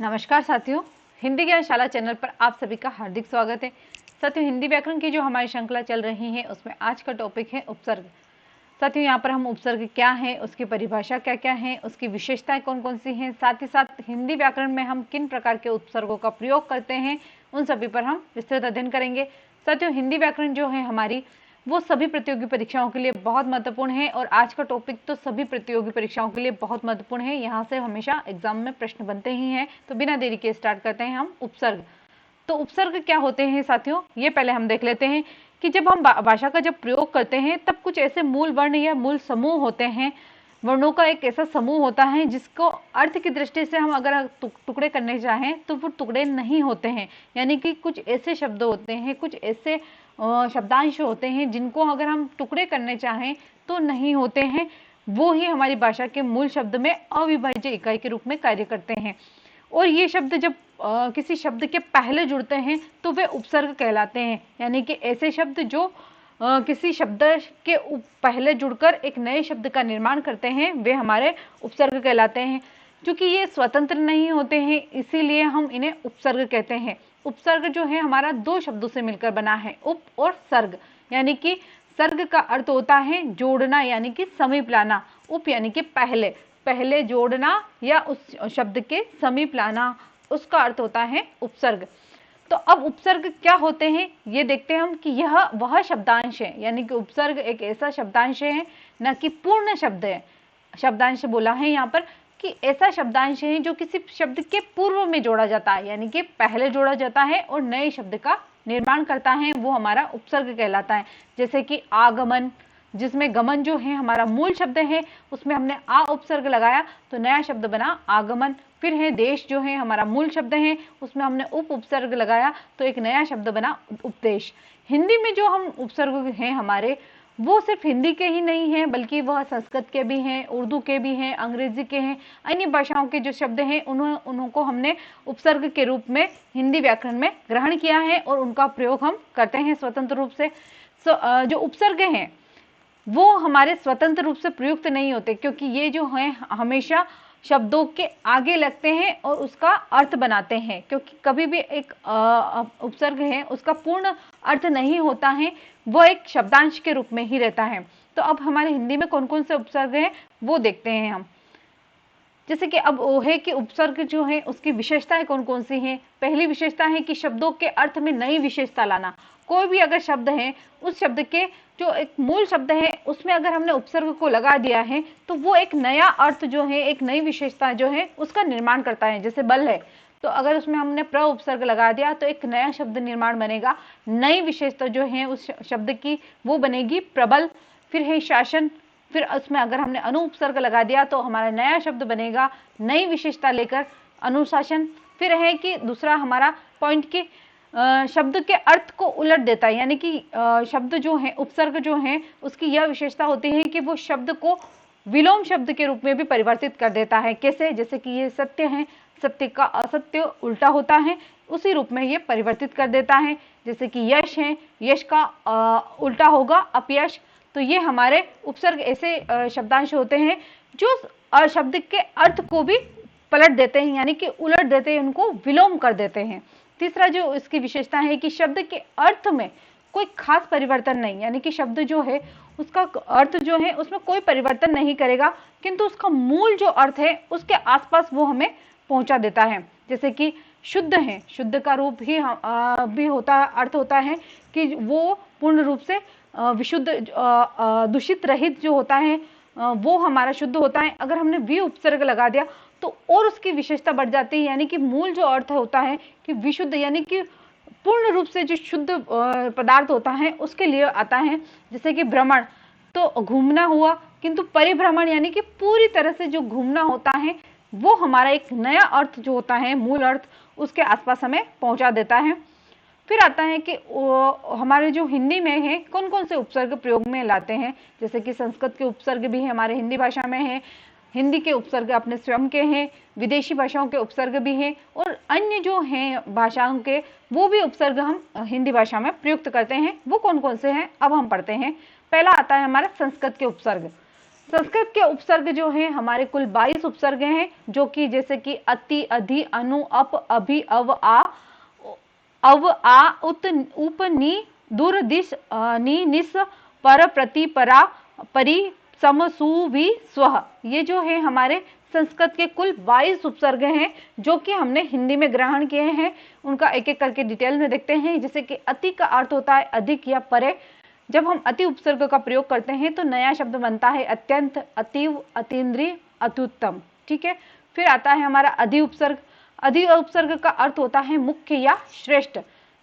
नमस्कार साथियों, हिंदी ज्ञान शाला चैनल पर आप सभी का हार्दिक स्वागत है। साथियों, हिंदी व्याकरण की जो हमारी श्रृंखला चल रही है उसमें आज का टॉपिक है उपसर्ग। साथियों, यहाँ पर हम उपसर्ग क्या है, उसकी परिभाषा क्या क्या है, उसकी विशेषताएं कौन कौन सी हैं, साथ ही साथ हिंदी व्याकरण में हम किन प्रकार के उपसर्गों का प्रयोग करते हैं, उन सभी पर हम विस्तृत अध्ययन करेंगे। साथियों, हिंदी व्याकरण जो है हमारी वो सभी प्रतियोगी परीक्षाओं के लिए बहुत महत्वपूर्ण है और आज का टॉपिक तो सभी प्रतियोगी परीक्षाओं के लिए बहुत महत्वपूर्ण है। यहाँ से हमेशा एग्जाम में प्रश्न बनते ही हैं। तो बिना देरी के स्टार्ट करते हैं हम उपसर्ग। तो उपसर्ग क्या होते हैं साथियों, ये पहले हम देख लेते हैं कि जब हम भाषा का जब प्रयोग करते हैं तब कुछ ऐसे मूल वर्ण या मूल समूह होते हैं, वर्णों का एक ऐसा समूह होता है जिसको अर्थ की दृष्टि से हम अगर टुकड़े करने चाहें तो वो टुकड़े नहीं होते हैं। यानी कि कुछ ऐसे शब्द होते हैं, कुछ ऐसे शब्दांश होते हैं जिनको अगर हम टुकड़े करने चाहें तो नहीं होते हैं। वो ही हमारी भाषा के मूल शब्द में अविभाज्य इकाई के रूप में कार्य करते हैं। और ये शब्द जब किसी शब्द के पहले जुड़ते हैं तो वे उपसर्ग कहलाते हैं। यानी कि ऐसे शब्द जो किसी शब्द के पहले जुड़कर एक नए शब्द का निर्माण करते हैं वे हमारे उपसर्ग कहलाते हैं। क्योंकि ये स्वतंत्र नहीं होते हैं इसीलिए हम इन्हें उपसर्ग कहते हैं। उपसर्ग जो है हमारा दो शब्दों से मिलकर बना है, उप और सर्ग। यानी कि सर्ग का अर्थ होता है जोड़ना यानी कि समीप लाना, उप यानी कि पहले पहले जोड़ना या उस शब्द के समीप लाना, उसका अर्थ होता है उपसर्ग। तो अब उपसर्ग क्या होते हैं ये देखते हैं हम कि यह वह शब्दांश है। यानी कि उपसर्ग एक ऐसा शब्दांश है, न कि पूर्ण शब्द है। शब्दांश बोला है यहाँ पर कि ऐसा शब्दांश है जो किसी शब्द के पूर्व में जोड़ा जाता है, यानी कि पहले जोड़ा जाता है और नए शब्द का निर्माण करता है, वो हमारा उपसर्ग कहलाता है। जैसे कि आगमन, जिसमें गमन जो है हमारा मूल शब्द है उसमें हमने आ उपसर्ग लगाया तो नया शब्द बना आगमन। फिर है देश, जो है हमारा मूल शब्द है उसमें हमने उप उपसर्ग लगाया तो एक नया शब्द बना उपदेश। हिंदी में जो हम उपसर्ग हैं हमारे वो सिर्फ हिंदी के ही नहीं है बल्कि वह संस्कृत के भी हैं, उर्दू के भी हैं, अंग्रेजी के हैं, अन्य भाषाओं के जो शब्द हैं उनको हमने उपसर्ग के रूप में हिंदी व्याकरण में ग्रहण किया है और उनका प्रयोग हम करते हैं स्वतंत्र रूप से। जो उपसर्ग हैं वो हमारे स्वतंत्र रूप से प्रयुक्त नहीं होते, क्योंकि ये जो है हमेशा शब्दों के आगे लगते हैं और उसका अर्थ बनाते हैं। क्योंकि कभी भी एक उपसर्ग है उसका पूर्ण अर्थ नहीं होता है, वो एक शब्दांश के रूप में ही रहता है। तो अब हमारे हिंदी में कौन कौन से उपसर्ग हैं वो देखते हैं हम। जैसे कि अब वो है कि उपसर्ग जो है उसकी विशेषताएं कौन कौन सी हैं। पहली विशेषता है कि शब्दों के अर्थ में नई विशेषता लाना। कोई भी अगर शब्द है उस शब्द के जो एक मूल शब्द है उसमें अगर हमने उपसर्ग को लगा दिया है तो वो एक नया अर्थ जो है, एक नई विशेषता जो है उसका निर्माण करता है। जैसे बल है तो अगर उसमें हमने प्र उपसर्ग लगा दिया तो एक नया शब्द निर्माण बनेगा, नई विशेषता जो है उस शब्द की वो बनेगी प्रबल। फिर है शासन, फिर उसमें अगर हमने अनु उपसर्ग लगा दिया तो हमारा नया शब्द बनेगा नई विशेषता लेकर अनुशासन। फिर है कि दूसरा हमारा पॉइंट की शब्द के अर्थ को उलट देता है। यानी कि शब्द जो है उपसर्ग जो है उसकी यह विशेषता होती है कि वो शब्द को विलोम शब्द के रूप में भी परिवर्तित कर देता है। कैसे? जैसे कि ये सत्य है, सत्य का असत्य उल्टा होता है, उसी रूप में ये परिवर्तित कर देता है। जैसे कि यश है, यश का उल्टा होगा अपयश। तो ये हमारे उपसर्ग ऐसे शब्दांश होते हैं जो शब्द के अर्थ को भी पलट देते हैं, यानी कि उलट देते हैं, उनको विलोम कर देते हैं। तीसरा जो इसकी विशेषता है कि शब्द के अर्थ में कोई खास परिवर्तन नहीं, यानी कि शब्द जो है उसका अर्थ जो है उसमें कोई परिवर्तन नहीं करेगा, किंतु उसका मूल जो अर्थ है उसके आसपास वो हमें पहुंचा देता है। जैसे कि शुद्ध है, शुद्ध का रूप ही भी होता है, अर्थ होता है कि वो पूर्ण रूप से विशुद्ध दूषित रहित जो होता है वो हमारा शुद्ध होता है। अगर हमने वी उपसर्ग लगा दिया तो और उसकी विशेषता बढ़ जाती है, यानी कि मूल जो अर्थ होता है कि विशुद्ध यानी कि पूर्ण रूप से जो शुद्ध पदार्थ होता है उसके लिए आता है। जैसे कि भ्रमण तो घूमना हुआ, किंतु परिभ्रमण यानी कि पूरी तरह से जो घूमना होता है वो हमारा एक नया अर्थ जो होता है मूल अर्थ उसके आसपास हमें पहुंचा देता है। फिर आता है कि हमारे जो हिंदी में है कौन कौन से उपसर्ग प्रयोग में लाते हैं। जैसे कि संस्कृत के उपसर्ग भी हमारे हिंदी भाषा में है, हिंदी के उपसर्ग अपने स्वयं के हैं, विदेशी भाषाओं के उपसर्ग भी हैं और अन्य जो हैं भाषाओं के वो भी उपसर्ग हम हिंदी भाषा में प्रयुक्त करते हैं। वो कौन कौन से हैं अब हम पढ़ते हैं। पहला आता है हमारा संस्कृत के उपसर्ग। संस्कृत के उपसर्ग जो हैं हमारे कुल 22 उपसर्ग हैं, जो कि जैसे कि अति, अधि, अनु, अप, अभि, अव, आ, उत, उप, नि, दूर, दिश, नि, निस, पर, प्रति, परा, परि, सम, सु, वि, स्वः। ये जो है हमारे संस्कृत के कुल 22 उपसर्ग हैं जो कि हमने हिंदी में ग्रहण किए हैं। उनका एक एक करके डिटेल में देखते हैं। जैसे कि अति का अर्थ होता है अधिक या परे। जब हम अति उपसर्ग का प्रयोग करते हैं तो नया शब्द बनता है अत्यंत, अतीव, अतीन्द्रिय, अत्युत्तम। ठीक है, फिर आता है हमारा अधि उपसर्ग। अधि उपसर्ग का अर्थ होता है मुख्य या श्रेष्ठ।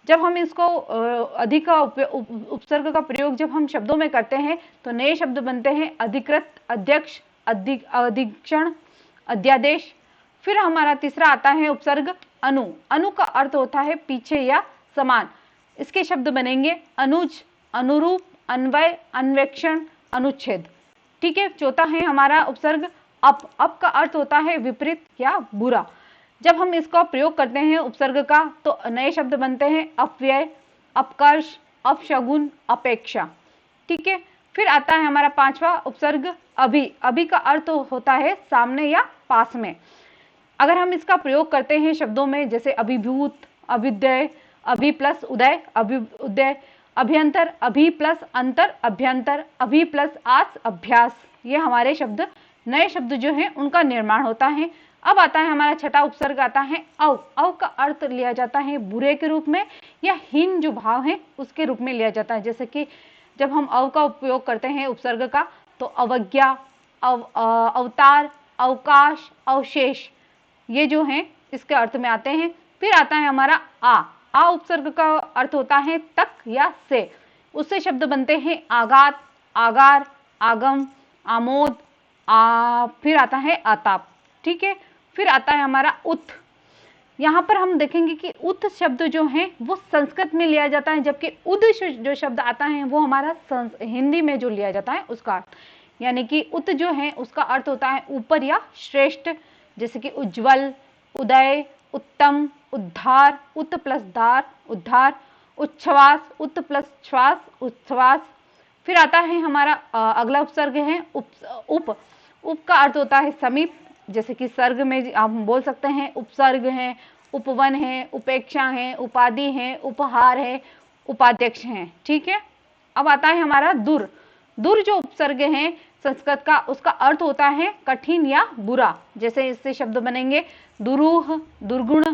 जब हम इसको अधि का उपसर्ग का प्रयोग जब हम शब्दों में करते हैं तो नए शब्द बनते हैं अधिकृत, अध्यक्ष, अधीक्षण, अध्यादेश। फिर हमारा तीसरा आता है उपसर्ग अनु। अनु का अर्थ होता है पीछे या समान। इसके शब्द बनेंगे अनुज, अनुरूप, अन्वय, अन्वेक्षण, अनुच्छेद। ठीक है, चौथा है हमारा उपसर्ग अप। अप का अर्थ होता है विपरीत या बुरा। जब हम इसका प्रयोग करते हैं उपसर्ग का तो नए शब्द बनते हैं अपव्यय, अपकर्ष, अपशगुन, अपेक्षा। ठीक है, फिर आता है हमारा पांचवा उपसर्ग अभि। अभि का अर्थ होता है सामने या पास में। अगर हम इसका प्रयोग करते हैं शब्दों में जैसे अभिभूत, अभ्युदय, अभि प्लस उदय, अभ्युदय, अभ्यंतर, अभि प्लस अंतर, अभ्यंतर, अभि प्लस आस, अभ्यास। ये हमारे शब्द नए शब्द जो हैं उनका निर्माण होता है। अब आता है हमारा छठा उपसर्ग आता है अव। अव का अर्थ लिया जाता है बुरे के रूप में या हीन जो भाव है उसके रूप में लिया जाता है। जैसे कि जब हम अव का उपयोग करते हैं उपसर्ग का तो अवज्ञा, अवतार, अवकाश, अवशेष, ये जो हैं इसके अर्थ में आते हैं। फिर आता है हमारा आ। आ उपसर्ग का अर्थ होता है तक या से। उससे शब्द बनते हैं आघात, आगार, आगम, आमोद, फिर आता है आताप। ठीक है, फिर आता है हमारा उत। यहाँ पर हम देखेंगे कि उत शब्द जो है वो संस्कृत में लिया जाता है, जबकि उद जो शब्द आता है वो हमारा हिंदी में जो लिया जाता है उसका अर्थ, यानी कि उत जो है उसका अर्थ होता है ऊपर या श्रेष्ठ। जैसे कि उज्जवल, उदय, उत्तम, उद्धार, उत प्लस दार, उद्धार, उच्छ्वास, उत प्लस श्वास, उच्छ्वास। फिर आता है हमारा अगला उपसर्ग है उप। उप का अर्थ होता है समीप। जैसे कि सर्ग में आप बोल सकते हैं उपसर्ग है, उपवन है, उपेक्षा है, उपाधि है, उपहार है, उपाध्यक्ष है। ठीक है, अब आता है हमारा दुर। दुर जो उपसर्ग है संस्कृत का उसका अर्थ होता है कठिन या बुरा। जैसे इससे शब्द बनेंगे दुरूह, दुर्गुण,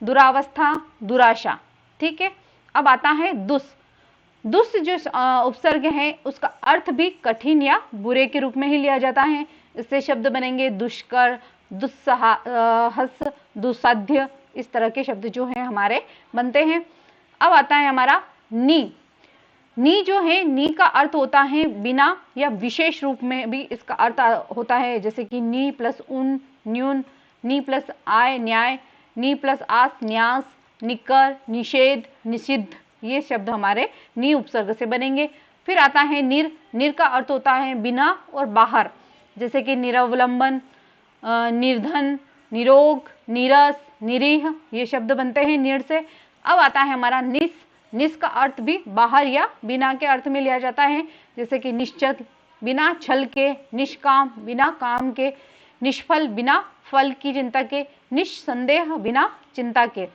दुरावस्था, दुराशा। ठीक है, अब आता है दुस। दुस जो उपसर्ग है उसका अर्थ भी कठिन या बुरे के रूप में ही लिया जाता है। इससे शब्द बनेंगे दुष्कर, दुस्साहस, दुस्साध्य। इस तरह के शब्द जो हैं हमारे बनते हैं। अब आता है हमारा नी। नी जो है नी का अर्थ होता है बिना या विशेष रूप में भी इसका अर्थ होता है। जैसे कि नी प्लस उन, न्यून, नी प्लस आय, न्याय, नी प्लस आस, न्यास, निकर, निषेध, निषिद्ध। ये शब्द हमारे नी उपसर्ग से बनेंगे। फिर आता है निर। निर का अर्थ होता है बिना और बाहर। जैसे कि निरवलंबन, निर्धन, निरोग, नीरस, निरीह, ये शब्द बनते हैं निर से। अब आता है हमारा निस। निस का अर्थ भी बाहर या बिना के अर्थ में लिया जाता है। जैसे कि निश्चल, बिना छल के, निष्काम, बिना काम के, निष्फल, बिना फल की चिंता के, निस्संदेह, बिना चिंता के।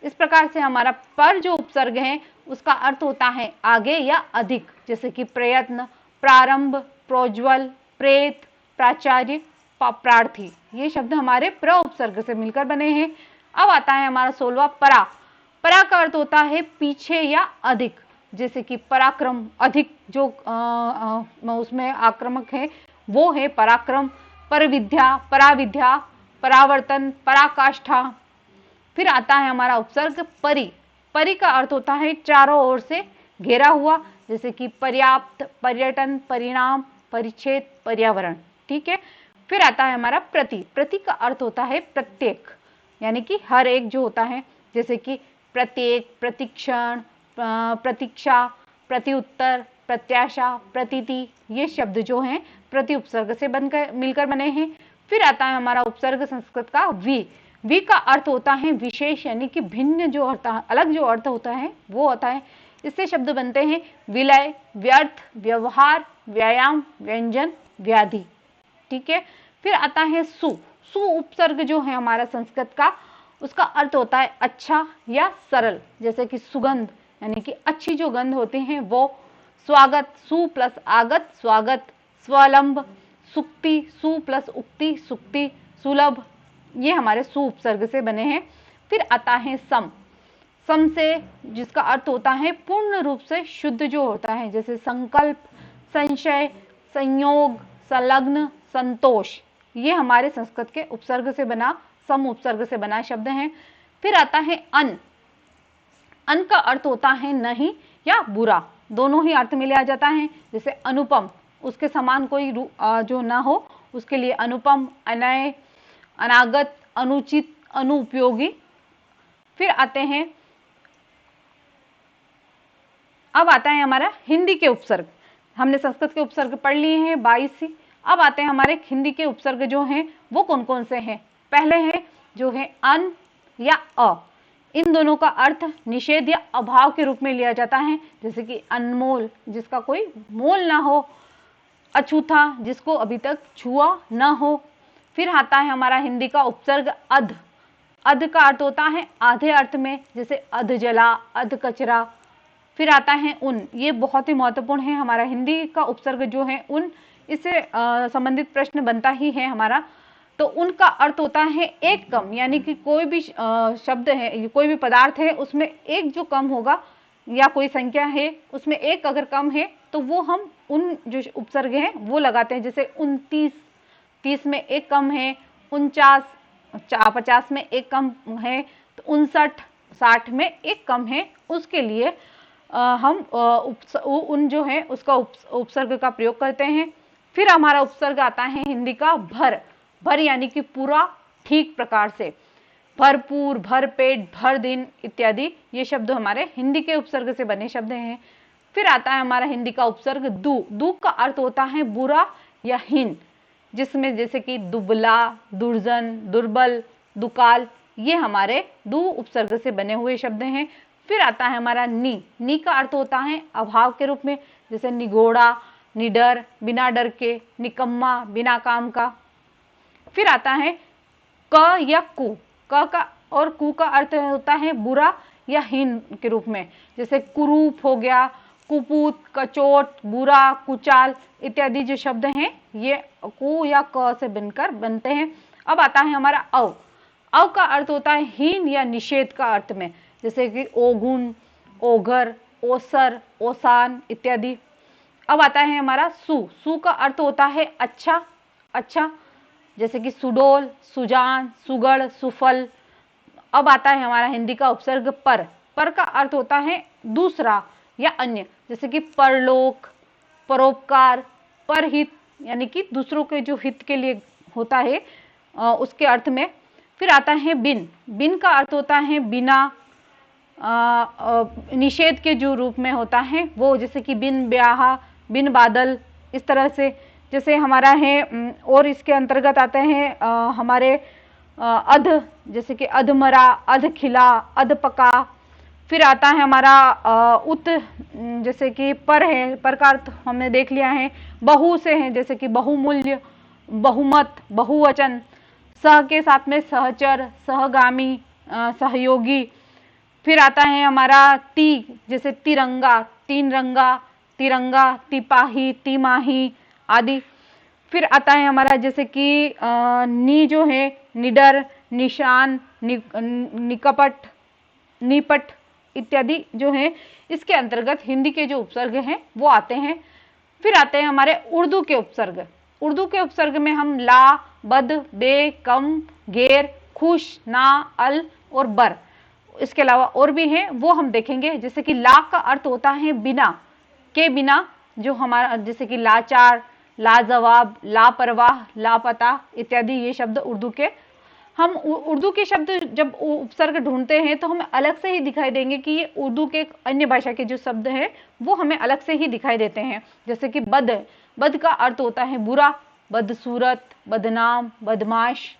इस प्रकार से हमारा पर जो उपसर्ग है उसका अर्थ होता है आगे या अधिक। जैसे कि प्रयत्न, प्रारंभ, प्रोज्वल, प्रेत, प्राचार्य, प्रार्थी। ये शब्द हमारे प्र उपसर्ग से मिलकर बने हैं। अब आता है हमारा 16वां परा। परा का अर्थ होता है पीछे या अधिक। जैसे कि पराक्रम, अधिक जो उसमें आक्रामक है वो है पराक्रम। परविद्या, पराविद्या, परावर्तन, पराकाष्ठा। फिर आता है हमारा उपसर्ग परि। परि का अर्थ होता है चारों ओर से घेरा हुआ। जैसे कि पर्याप्त, पर्यटन, परिणाम, परिच्छेद, पर्यावरण। ठीक है, फिर आता है हमारा प्रति। प्रति का अर्थ होता है प्रत्येक, यानी कि हर एक जो होता है। जैसे कि प्रत्येक, प्रतिक्षण, प्रतीक्षा, प्रत्युत्तर, प्रत्याशा, प्रतीति। ये शब्द जो हैं प्रति उपसर्ग से बनकर मिलकर बने हैं। फिर आता है हमारा उपसर्ग संस्कृत का वी। वी का अर्थ होता है विशेष, यानी कि भिन्न जो अर्थ, अलग जो अर्थ होता है वो होता है। इससे शब्द बनते हैं विलय, व्यर्थ, व्यवहार, व्यायाम, व्यंजन, व्याधि। ठीक है। फिर आता है सु। सु उपसर्ग जो है हमारा संस्कृत का, उसका अर्थ होता है अच्छा या सरल, जैसे कि सुगंध यानी कि अच्छी जो गंध होती है वो। स्वागत, सु प्लस आगत स्वागत। स्वलंब, सुक्ति, सु प्लस उक्ति सुक्ति। सुलभ, ये हमारे सु उपसर्ग से बने हैं। फिर आता है सम। सम से जिसका अर्थ होता है पूर्ण रूप से शुद्ध जो होता है, जैसे संकल्प, संशय, संयोग, संलग्न, संतोष, ये हमारे संस्कृत के उपसर्ग से बना, सम उपसर्ग से बना शब्द है। फिर आता है अन। अन का अर्थ होता है नहीं या बुरा, दोनों ही अर्थ में लिया जाता है। जैसे अनुपम, उसके समान कोई जो ना हो उसके लिए अनुपम, अनय, अनागत, अनुचित, अनुपयोगी। फिर आते हैं, अब आता है हमारा हिंदी के उपसर्ग। हमने संस्कृत के उपसर्ग पढ़ लिए हैं 22 ही। अब आते हैं हमारे हिंदी के उपसर्ग जो हैं वो कौन कौन से हैं। पहले है जो है अन या अ। इन दोनों का अर्थ निषेध या अभाव के रूप में लिया जाता है, जैसे कि अनमोल, जिसका कोई मोल ना हो। अछूता, जिसको अभी तक छुआ ना हो। फिर आता है हमारा हिंदी का उपसर्ग अध। अध का अर्थ होता है आधे अर्थ में, जैसे अध जला, अध कचरा। फिर आता है उन। ये बहुत ही महत्वपूर्ण है, हमारा हिंदी का उपसर्ग जो है उन, इससे संबंधित प्रश्न बनता ही है हमारा। तो उनका अर्थ होता है एक कम, यानी कि कोई भी शब्द है, कोई भी पदार्थ है, उसमें एक जो कम होगा या कोई संख्या है उसमें एक अगर कम है तो वो हम उन जो उपसर्ग हैं वो लगाते हैं। जैसे 29, 30 में एक कम है। 49, 50 में एक कम है। तो 59, 60 में एक कम है, उसके लिए हम उन जो है उसका उपसर्ग का प्रयोग करते हैं। फिर हमारा उपसर्ग आता है हिंदी का भर। भर यानी कि पूरा, ठीक प्रकार से। भरपूर, भरपेट, भर दिन इत्यादि ये शब्द हमारे हिंदी के उपसर्ग से बने शब्द हैं। फिर आता है हमारा हिंदी का उपसर्ग दु। दु का अर्थ होता है बुरा या हीन, जिसमें जैसे कि दुबला, दुर्जन, दुर्बल, दुकाल, ये हमारे दु उपसर्ग से बने हुए शब्द हैं। फिर आता है हमारा नी। नी का अर्थ होता है अभाव के रूप में, जैसे निगोड़ा, निडर, बिना डर के, निकम्मा, बिना काम का। फिर आता है क या कु। क का और कु का अर्थ होता है बुरा या हीन के रूप में, जैसे कुरूप हो गया, कुपूत, कचोट, बुरा, कुचाल इत्यादि जो शब्द हैं ये कु या क से बनकर बनते हैं। अब आता है हमारा अव। अव का अर्थ होता है हीन या निषेध का अर्थ में, जैसे कि ओगुन, ओघर, ओसर, ओसान इत्यादि। अब आता है हमारा सु। सु का अर्थ होता है अच्छा, अच्छा, जैसे कि सुडोल, सुजान, सुगढ़, सुफल। अब आता है हमारा हिंदी का उपसर्ग पर। पर का अर्थ होता है दूसरा या अन्य, जैसे कि परलोक, परोपकार, परहित, यानी कि दूसरों के जो हित के लिए होता है उसके अर्थ में। फिर आता है बिन। बिन का अर्थ होता है बिना, निषेध के जो रूप में होता है वो, जैसे कि बिन ब्याह, बिन बादल, इस तरह से। जैसे हमारा है और इसके अंतर्गत आते हैं हमारे अध, जैसे कि अधमरा, अध खिला, अध पका। फिर आता है हमारा उत, जैसे कि पर है, पर का अर्थ हमने देख लिया है। बहु से है, जैसे कि बहुमूल्य, बहुमत, बहुवचन। सह के साथ में सहचर, सहगामी, सहयोगी। फिर आता है हमारा ती, जैसे तिरंगा, तीन रंगा, तिरंगा, तिपाही, तिमाही आदि। फिर आता है हमारा जैसे कि नी जो है निडर, निशान, निकपट, निपट इत्यादि जो है इसके अंतर्गत हिंदी के जो उपसर्ग हैं वो आते हैं। फिर आते हैं हमारे उर्दू के उपसर्ग। उर्दू के उपसर्ग में हम ला, बद, बे, कम, गेर, खुश, ना, अल और बर, इसके अलावा और भी हैं वो हम देखेंगे। जैसे कि ला का अर्थ होता है बिना, के बिना, जो हमारा जैसे कि लाचार, लाजवाब, लापरवाह, लापता इत्यादि ये शब्द उर्दू के। हम उर्दू के शब्द जब उपसर्ग ढूंढते हैं तो हमें अलग से ही दिखाई देंगे कि ये उर्दू के अन्य भाषा के जो शब्द हैं वो हमें अलग से ही दिखाई देते हैं। जैसे कि बद। बद का अर्थ होता है बुरा, बदसूरत, बदनाम, बदमाश।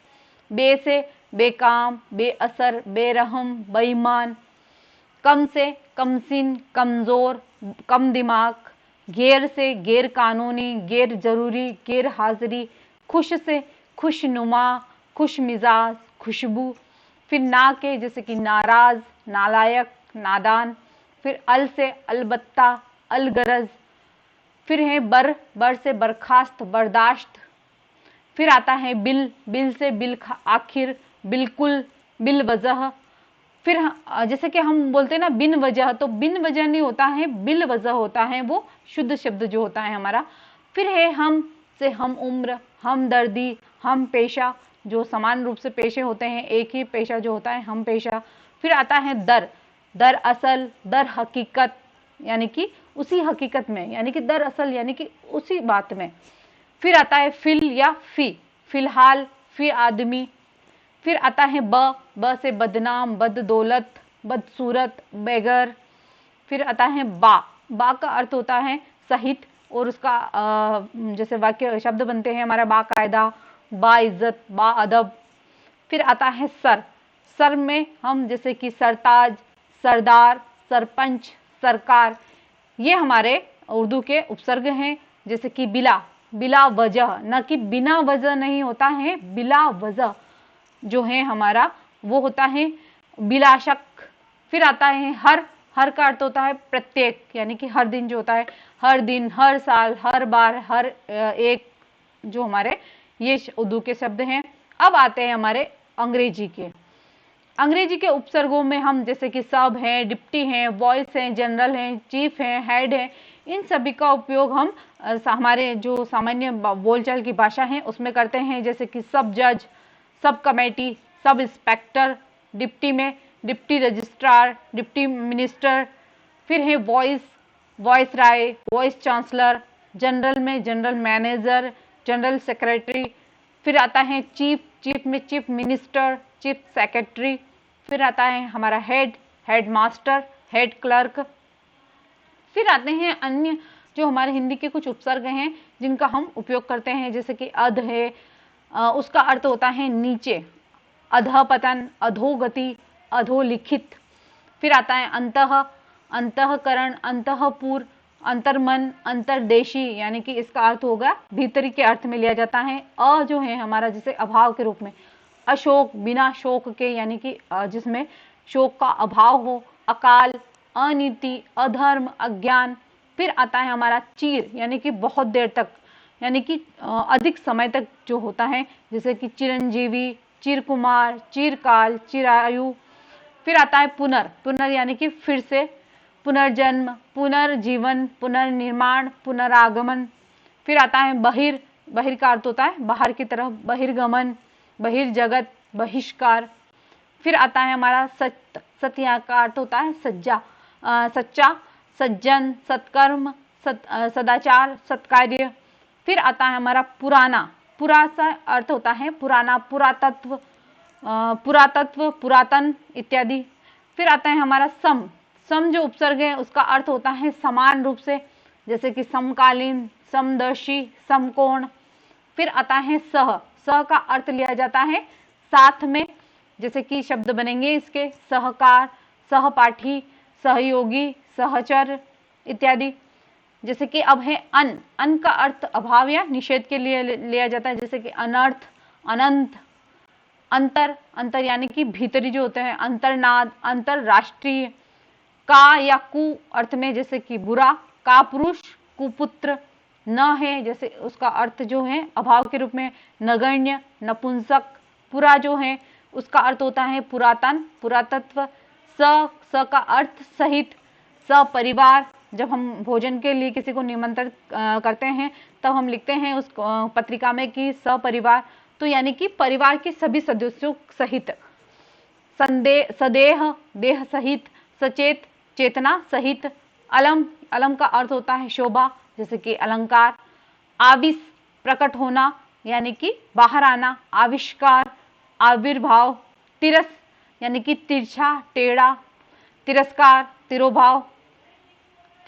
बे से बेकाम, बेअसर, बेरहम, बेईमान। कम से कमसिन, कमजोर, कम दिमाग। गैर से गैर कानूनी, गैर जरूरी, गैर हाजिरी। खुश से खुशनुमा, खुश मिजाज, खुशबू। फिर ना के जैसे कि नाराज, नालायक, नादान। फिर अल से अलबत्ता, अलगरज। फिर है बर, बर से बर्खास्त, बर्दाश्त। फिर आता है बिल, बिल से बिल आखिर, बिल्कुल, बिल वजह। फिर जैसे कि हम बोलते हैं ना बिन वजह, तो बिन वजह नहीं होता है, बिल वजह होता है, वो शुद्ध शब्द जो होता है हमारा। फिर है हम से हम उम्र, हम दर्दी, हम पेशा, जो समान रूप से पेशे होते हैं, एक ही पेशा जो होता है हम पेशा। फिर आता है दर, दर असल, दर हकीकत, यानी कि उसी हकीकत में, यानी कि दर असल यानी कि उसी बात में। फिर आता है फिल या फी, फिलहाल, फिर आदमी। फिर आता है ब, ब से बदनाम, बददौलत, बदसूरत, बेगर। फिर आता है बा, बा का अर्थ होता है सहित, और उसका जैसे वाक्य शब्द बनते हैं हमारा बाकायदा, बा इज्जत, बा अदब। फिर आता है सर, सर में हम जैसे कि सरताज, सरदार, सरपंच, सरकार। ये हमारे उर्दू के उपसर्ग हैं। जैसे कि बिला, बिला वजह, न कि बिना वजह नहीं होता है, बिला वजह जो है हमारा वो होता है बिला शक। फिर आता है हर, हर का अर्थ होता है प्रत्येक, यानी कि हर दिन जो होता है, हर दिन, हर साल, हर बार, हर एक, जो हमारे ये उर्दू के शब्द हैं। अब आते हैं हमारे अंग्रेजी के। अंग्रेजी के उपसर्गों में हम जैसे कि सब हैं, डिप्टी हैं, वॉइस हैं, जनरल हैं, चीफ हैं, हेड हैं, इन सभी का उपयोग हम हमारे जो सामान्य बोलचाल की भाषा है उसमें करते हैं। जैसे कि सब जज, sub committee, sub inspector, deputy में डिप्टी रजिस्ट्रार, डिप्टी मिनिस्टर। फिर है वॉइस, वॉइस राय, वॉइस चांसलर। जनरल में जनरल मैनेजर, जनरल सेक्रेटरी। फिर आता है चीफ, चीफ में चीफ मिनिस्टर, चीफ सेक्रेटरी। फिर आता है हमारा head, head master, head clerk. फिर आते हैं अन्य जो हमारे हिंदी के कुछ उपसर्ग हैं जिनका हम उपयोग करते हैं। जैसे कि अध है, उसका अर्थ होता है नीचे, अधपतन, अधोगति, अधोलिखित। फिर आता है अंतः, अंतःकरण, अंतःपुर, अंतर्मन, अंतर्देशी, यानी कि इसका अर्थ होगा भीतरी के अर्थ में लिया जाता है। अ जो है हमारा जैसे अभाव के रूप में, अशोक, बिना शोक के, यानी कि जिसमें शोक का अभाव हो, अकाल, अनीति, अधर्म, अज्ञान। फिर आता है हमारा चीर, यानी कि बहुत देर तक, यानी कि अधिक समय तक जो होता है, जैसे कि चिरंजीवी, चिरकुमार, चिरकाल, चिरायु। फिर आता है पुनर, पुनर यानी कि फिर से, पुनर्जन्म, पुनर्जीवन, पुनर्निर्माण, पुनरागमन। फिर आता है बहिर, बहिर का अर्थ होता है बाहर की तरफ, बहिर्गमन, बहिर्जगत, बहिष्कार। फिर आता है हमारा सत्य, सत्य का अर्थ होता है सज्जा, सच्चा, सज्जन, सत्कर्म, सदाचार, सत्कार्य। फिर आता है हमारा पुराना, पुरा सा अर्थ होता है पुराना, पुरातत्व, पुरातत्व, पुरातन इत्यादि। फिर आता है हमारा सम, सम जो उपसर्ग है उसका अर्थ होता है समान रूप से, जैसे कि समकालीन, समदर्शी, समकोण। फिर आता है सह, सह का अर्थ लिया जाता है साथ में, जैसे कि शब्द बनेंगे इसके सहकार, सहपाठी, सहयोगी, सहचर इत्यादि। जैसे कि अब है अन, अन का अर्थ अभाव या निषेध के लिए लिया जाता है। जैसे कि अनर्थ, अनंत, अंतर, अंतर यानी कि भीतरी जो होते हैं, अंतरनाद, अंतरराष्ट्रीय। का या कु अर्थ में, जैसे कि बुरा, का पुरुष, कुपुत्र। न है जैसे उसका अर्थ जो है अभाव के रूप में, नगण्य, नपुंसक। पुरा जो है उसका अर्थ होता है पुरातन, पुरातत्व। स का अर्थ सहित, सपरिवार। जब हम भोजन के लिए किसी को निमंत्रित करते हैं तब हम लिखते हैं उस पत्रिका में कि सपरिवार, तो यानी कि परिवार के सभी सदस्यों सहित। सदेह, देह सहित। सचेत, चेतना सहित। अलम, अलम का अर्थ होता है शोभा, जैसे कि अलंकार। आविश, प्रकट होना, यानी कि बाहर आना, आविष्कार, आविर्भाव। तिरस, यानी कि तिरछा, टेढ़ा, तिरस्कार, तिरोभाव।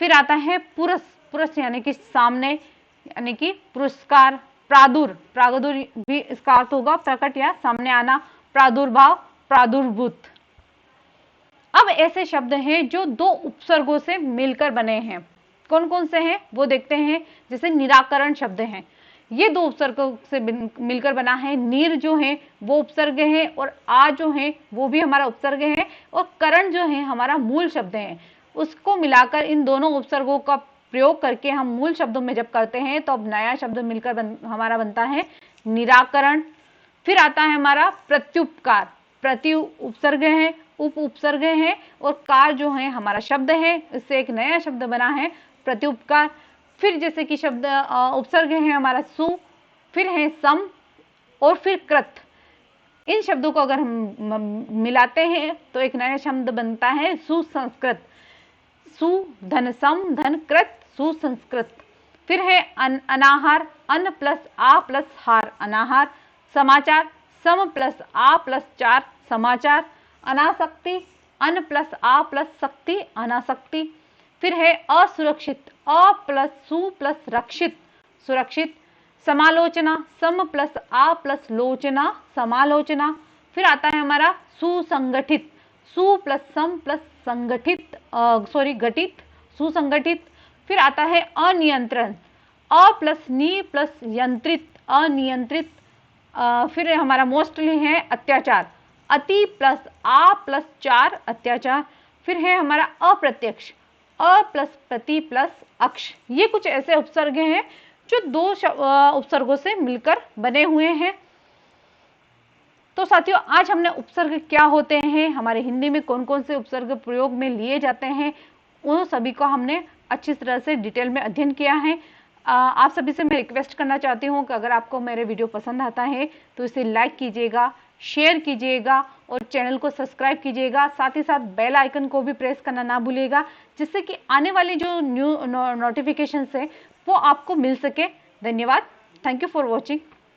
फिर आता है पुरस, पुरस यानी कि सामने, यानी कि पुरस्कार। प्रादुर, प्रादुर भी इसका अर्थ होगा प्रकट या सामने आना, प्रादुर्भाव, प्रादुर्भूत। अब ऐसे शब्द हैं जो दो उपसर्गों से मिलकर बने हैं। कौन कौन से हैं वो देखते हैं। जैसे निराकरण शब्द हैं, ये दो उपसर्गों से मिलकर बना है। नीर जो है वो उपसर्ग है और आ जो है वो भी हमारा उपसर्ग है और करण जो है हमारा मूल शब्द है। उसको मिलाकर इन दोनों उपसर्गों का प्रयोग करके हम मूल शब्दों में जब करते हैं तो अब नया शब्द मिलकर हमारा बनता है निराकरण। फिर आता है हमारा प्रत्युपकार। प्रति उपसर्ग है, उप उपसर्ग है और कार जो है हमारा शब्द है, इससे एक नया शब्द बना है प्रत्युपकार। फिर जैसे कि शब्द उपसर्ग है हमारा सु, फिर है सम और फिर कृत। इन शब्दों को अगर हम मिलाते हैं तो एक नया शब्द बनता है सुसंस्कृत। सु धन सम धन कृत सुसंस्कृत। फिर है अनाहार, अन प्लस आ प्लस हार अनाहार। समाचार, सम प्लस आ प्लस चार समाचार। अनासक्ति, अन प्लस आ प्लस शक्ति अनासक्ति। फिर है असुरक्षित, अ प्लस सु प्लस रक्षित सुरक्षित। समालोचना, सम प्लस आ प्लस लोचना समालोचना। फिर आता है हमारा सुसंगठित, सु प्लस सम प्लस संगठित गठित सुसंगठित। फिर आता है अनियंत्रण, अ प्लस नी प्लस यंत्रित अनियंत्रित। फिर हमारा मोस्टली है अत्याचार, अति प्लस आ प्लस चार अत्याचार। फिर है हमारा अप्रत्यक्ष, अ प्लस प्रति प्लस अक्ष। ये कुछ ऐसे उपसर्ग हैं जो दो उपसर्गों से मिलकर बने हुए हैं। तो साथियों, आज हमने उपसर्ग क्या होते हैं, हमारे हिंदी में कौन कौन से उपसर्ग प्रयोग में लिए जाते हैं, उन सभी को हमने अच्छी तरह से डिटेल में अध्ययन किया है। आप सभी से मैं रिक्वेस्ट करना चाहती हूँ कि अगर आपको मेरे वीडियो पसंद आता है तो इसे लाइक कीजिएगा, शेयर कीजिएगा और चैनल को सब्सक्राइब कीजिएगा। साथ ही साथ बेल आइकन को भी प्रेस करना ना भूलिएगा, जिससे कि आने वाली जो न्यू नोटिफिकेशन है वो आपको मिल सके। धन्यवाद। Thank you for watching.